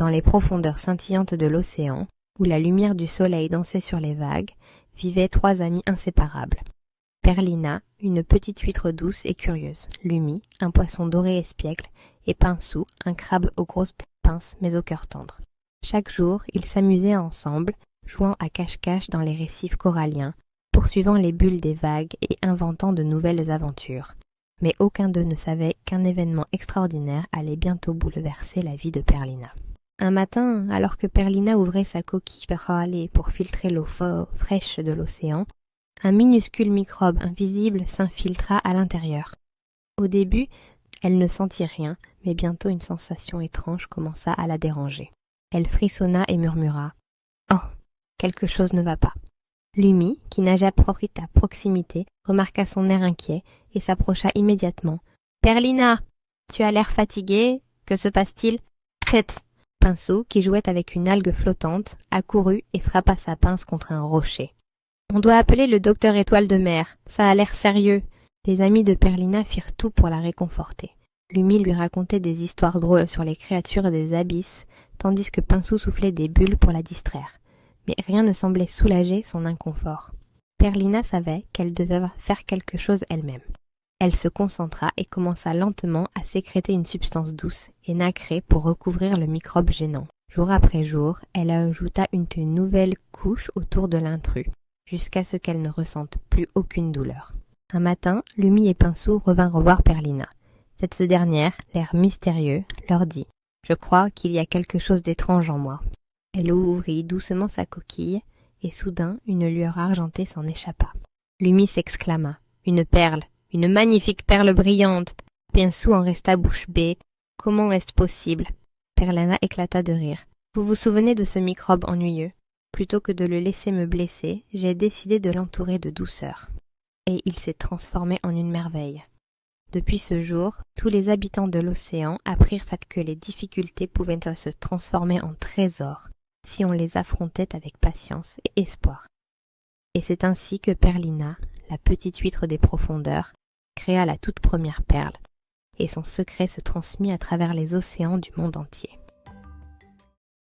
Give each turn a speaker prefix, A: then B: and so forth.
A: Dans les profondeurs scintillantes de l'océan, où la lumière du soleil dansait sur les vagues, vivaient trois amis inséparables. Perlina, une petite huître douce et curieuse, Lumi, un poisson doré espiègle, et Pinsou, un crabe aux grosses pinces mais au cœur tendre. Chaque jour, ils s'amusaient ensemble, jouant à cache-cache dans les récifs coralliens, poursuivant les bulles des vagues et inventant de nouvelles aventures. Mais aucun d'eux ne savait qu'un événement extraordinaire allait bientôt bouleverser la vie de Perlina. Un matin, alors que Perlina ouvrait sa coquille perlée pour filtrer l'eau fraîche de l'océan, un minuscule microbe invisible s'infiltra à l'intérieur. Au début, elle ne sentit rien, mais bientôt une sensation étrange commença à la déranger. Elle frissonna et murmura « Oh, quelque chose ne va pas !» Lumi, qui nageait à proximité, remarqua son air inquiet et s'approcha immédiatement. « Perlina, tu as l'air fatiguée, que se passe-t-il ?»« Tête !» Pinsou, qui jouait avec une algue flottante, accourut et frappa sa pince contre un rocher. « On doit appeler le docteur Étoile de mer, ça a l'air sérieux. » Les amis de Perlina firent tout pour la réconforter. Lumi lui racontait des histoires drôles sur les créatures des abysses, tandis que Pinsou soufflait des bulles pour la distraire. Mais rien ne semblait soulager son inconfort. Perlina savait qu'elle devait faire quelque chose elle-même. Elle se concentra et commença lentement à sécréter une substance douce et nacrée pour recouvrir le microbe gênant. Jour après jour, elle ajouta une nouvelle couche autour de l'intrus, jusqu'à ce qu'elle ne ressente plus aucune douleur. Un matin, Lumi et Pinsou revinrent voir Perlina. Cette dernière, l'air mystérieux, leur dit « Je crois qu'il y a quelque chose d'étrange en moi. » Elle ouvrit doucement sa coquille, et soudain une lueur argentée s'en échappa. Lumi s'exclama « Une perle, une magnifique perle brillante !» Pinsou en resta bouche bée. « Comment est-ce possible ?» Perlina éclata de rire. « Vous vous souvenez de ce microbe ennuyeux ? Plutôt que de le laisser me blesser, j'ai décidé de l'entourer de douceur. » Et il s'est transformé en une merveille. Depuis ce jour, tous les habitants de l'océan apprirent que les difficultés pouvaient se transformer en trésors si on les affrontait avec patience et espoir. Et c'est ainsi que Perlina, la petite huître des profondeurs, créa la toute première perle, et son secret se transmit à travers les océans du monde entier.